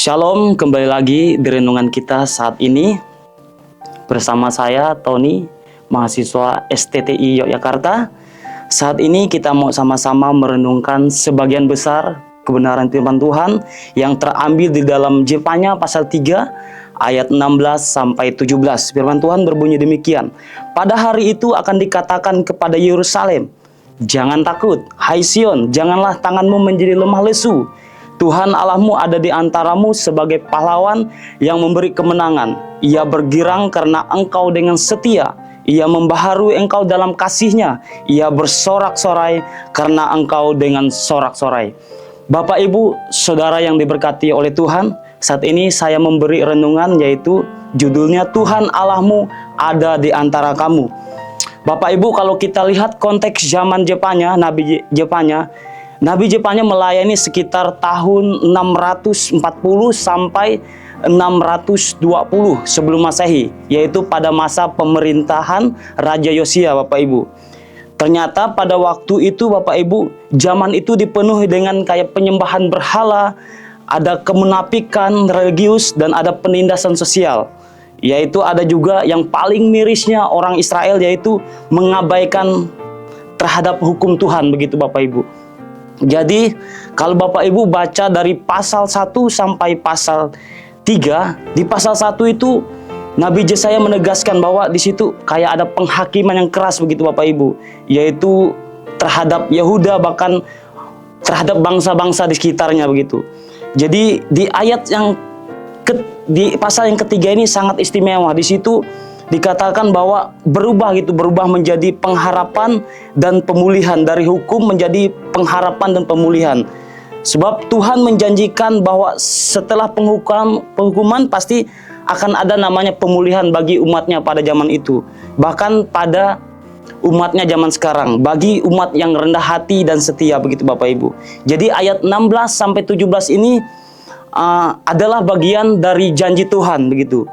Shalom, kembali lagi di renungan kita saat ini bersama saya Tony, mahasiswa STTI Yogyakarta. Saat ini kita mau sama-sama merenungkan sebagian besar kebenaran firman Tuhan yang terambil di dalam Jepanya pasal 3 ayat 16 sampai 17. Firman Tuhan berbunyi demikian. Pada hari itu akan dikatakan kepada Yerusalem, jangan takut, hai Sion, janganlah tanganmu menjadi lemah lesu. Tuhan Allahmu ada di antaramu sebagai pahlawan yang memberi kemenangan. Ia bergirang karena engkau dengan setia. Ia membaharui engkau dalam kasih-Nya. Ia bersorak-sorai karena engkau dengan sorak-sorai. Bapak, Ibu, Saudara yang diberkati oleh Tuhan, saat ini saya memberi renungan yaitu judulnya Tuhan Allahmu ada di antara kamu. Bapak, Ibu, kalau kita lihat konteks zaman Jepanya, Nabi Jepanya melayani sekitar tahun 640 sampai 620 sebelum Masehi, yaitu pada masa pemerintahan Raja Yosia, Bapak Ibu. Ternyata pada waktu itu, Bapak Ibu, zaman itu dipenuhi dengan kayak penyembahan berhala, ada kemunafikan religius dan ada penindasan sosial. Yaitu ada juga yang paling mirisnya orang Israel, yaitu mengabaikan terhadap hukum Tuhan, begitu Bapak Ibu. Jadi kalau Bapak Ibu baca dari pasal 1 sampai pasal 3, di pasal 1 itu Nabi Yesaya menegaskan bahwa di situ kayak ada penghakiman yang keras, begitu Bapak Ibu, yaitu terhadap Yehuda, bahkan terhadap bangsa-bangsa di sekitarnya, begitu. Jadi di ayat yang di pasal yang ketiga ini sangat istimewa. Di situ dikatakan bahwa berubah menjadi pengharapan dan pemulihan, dari hukum menjadi pengharapan dan pemulihan. Sebab Tuhan menjanjikan bahwa setelah penghukuman pasti akan ada namanya pemulihan bagi umatnya pada zaman itu. Bahkan pada umatnya zaman sekarang, bagi umat yang rendah hati dan setia, begitu Bapak Ibu. Jadi ayat 16 sampai 17 ini adalah bagian dari janji Tuhan, begitu.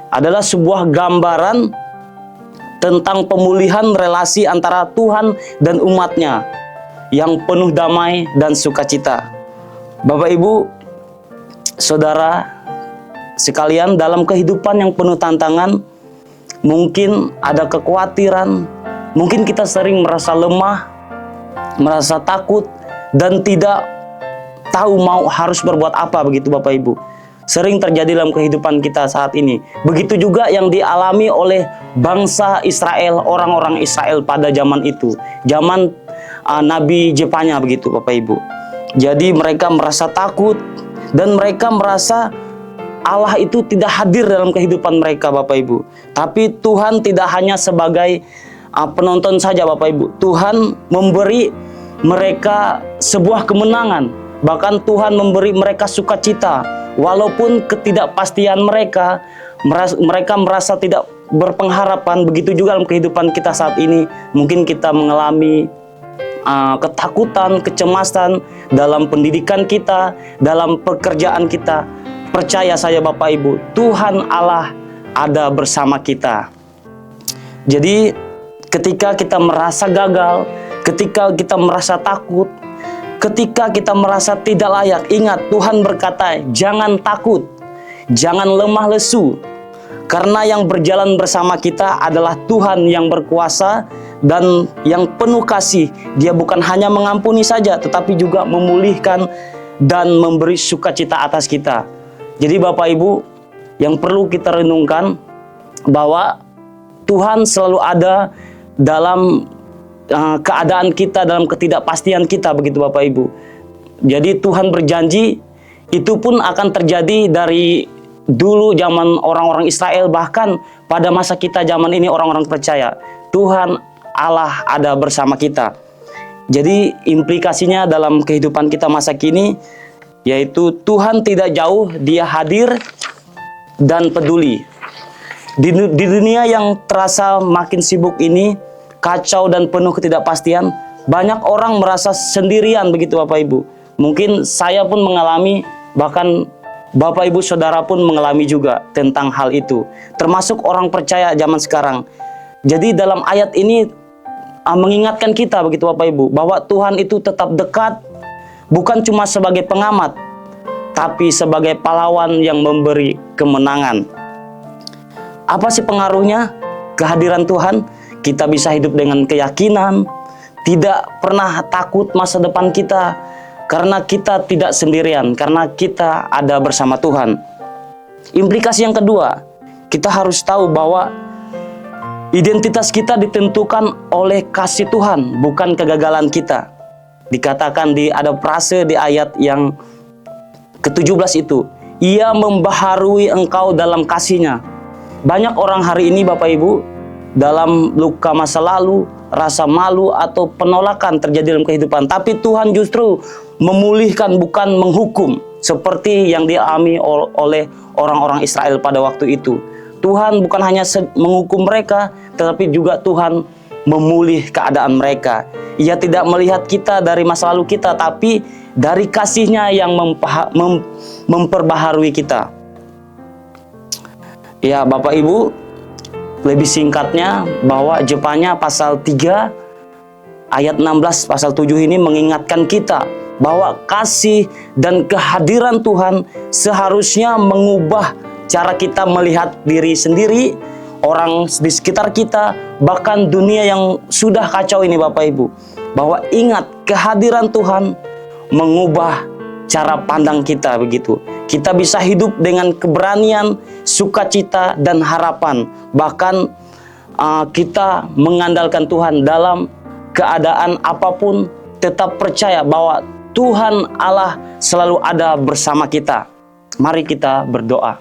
Adalah sebuah gambaran tentang pemulihan relasi antara Tuhan dan umatnya yang penuh damai dan sukacita. Bapak, Ibu, Saudara sekalian, dalam kehidupan yang penuh tantangan, mungkin ada kekhawatiran, mungkin kita sering merasa lemah, merasa takut, dan tidak tahu harus berbuat apa, begitu Bapak Ibu. Sering terjadi dalam kehidupan kita saat ini. Begitu juga yang dialami oleh bangsa Israel, orang-orang Israel pada zaman itu. Zaman Nabi Jepanya, begitu Bapak Ibu. Jadi mereka merasa takut dan mereka merasa Allah itu tidak hadir dalam kehidupan mereka, Bapak Ibu. Tapi Tuhan tidak hanya sebagai penonton saja, Bapak Ibu. Tuhan memberi mereka sebuah kemenangan. Bahkan Tuhan memberi mereka sukacita. Walaupun ketidakpastian mereka merasa tidak berpengharapan. Begitu juga dalam kehidupan kita saat ini. Mungkin kita mengalami ketakutan, kecemasan dalam pendidikan kita, dalam pekerjaan kita. Percaya saya Bapak Ibu, Tuhan Allah ada bersama kita. Jadi ketika kita merasa gagal, ketika kita merasa takut, ketika kita merasa tidak layak, ingat Tuhan berkata, jangan takut, jangan lemah lesu. Karena yang berjalan bersama kita adalah Tuhan yang berkuasa dan yang penuh kasih. Dia bukan hanya mengampuni saja, tetapi juga memulihkan dan memberi sukacita atas kita. Jadi Bapak Ibu, yang perlu kita renungkan bahwa Tuhan selalu ada dalam keadaan kita, dalam ketidakpastian kita, begitu Bapak Ibu. Jadi Tuhan berjanji, itu pun akan terjadi dari dulu zaman orang-orang Israel, bahkan pada masa kita zaman ini orang-orang percaya. Tuhan Allah ada bersama kita. Jadi implikasinya dalam kehidupan kita masa kini, yaitu Tuhan tidak jauh, Dia hadir dan peduli. Di dunia yang terasa makin sibuk ini, kacau dan penuh ketidakpastian, banyak orang merasa sendirian, begitu Bapak Ibu. Mungkin saya pun mengalami, bahkan Bapak Ibu Saudara pun mengalami juga tentang hal itu. Termasuk orang percaya zaman sekarang. Jadi dalam ayat ini mengingatkan kita, begitu Bapak Ibu, bahwa Tuhan itu tetap dekat, bukan cuma sebagai pengamat, tapi sebagai pahlawan yang memberi kemenangan. Apa sih pengaruhnya kehadiran Tuhan? Kita bisa hidup dengan keyakinan, tidak pernah takut masa depan kita, karena kita tidak sendirian, karena kita ada bersama Tuhan. Implikasi yang kedua, kita harus tahu bahwa identitas kita ditentukan oleh kasih Tuhan, bukan kegagalan kita. Dikatakan ada frase di ayat yang ke-17 itu, Ia membaharui engkau dalam kasih-Nya. Banyak orang hari ini Bapak Ibu, dalam luka masa lalu, rasa malu atau penolakan terjadi dalam kehidupan. Tapi Tuhan justru memulihkan, bukan menghukum. Seperti yang dialami oleh orang-orang Israel pada waktu itu. Tuhan bukan hanya menghukum mereka, tetapi juga Tuhan memulih keadaan mereka. Ia tidak melihat kita dari masa lalu kita, tapi dari kasih-Nya yang memperbaharui kita. Ya Bapak Ibu, lebih singkatnya bahwa Jepanya pasal 3 ayat 16 pasal 7 ini mengingatkan kita bahwa kasih dan kehadiran Tuhan seharusnya mengubah cara kita melihat diri sendiri, orang di sekitar kita, bahkan dunia yang sudah kacau ini Bapak Ibu. Bahwa ingat, kehadiran Tuhan mengubah cara pandang kita begitu. Kita bisa hidup dengan keberanian, sukacita, dan harapan. Bahkan kita mengandalkan Tuhan dalam keadaan apapun, tetap percaya bahwa Tuhan Allah selalu ada bersama kita. Mari kita berdoa.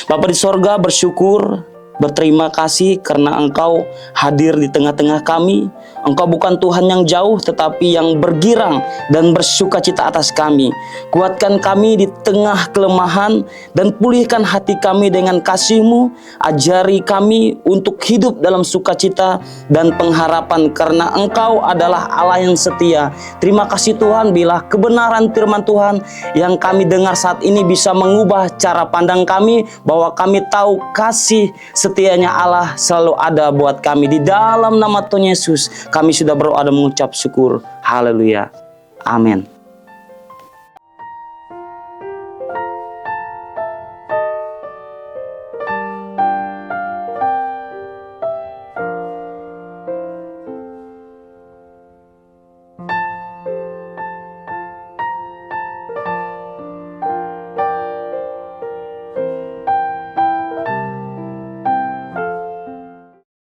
Bapa di sorga, bersyukur, berterima kasih karena Engkau hadir di tengah-tengah kami. Engkau bukan Tuhan yang jauh, tetapi yang bergirang dan bersukacita atas kami. Kuatkan kami di tengah kelemahan dan pulihkan hati kami dengan kasih-Mu. Ajari kami untuk hidup dalam sukacita dan pengharapan karena Engkau adalah Allah yang setia. Terima kasih Tuhan bila kebenaran firman Tuhan yang kami dengar saat ini bisa mengubah cara pandang kami, bahwa kami tahu kasih setianya Allah selalu ada buat kami. Di dalam nama Tuhan Yesus kami sudah berdoa dan mengucap syukur. Haleluya. Amin.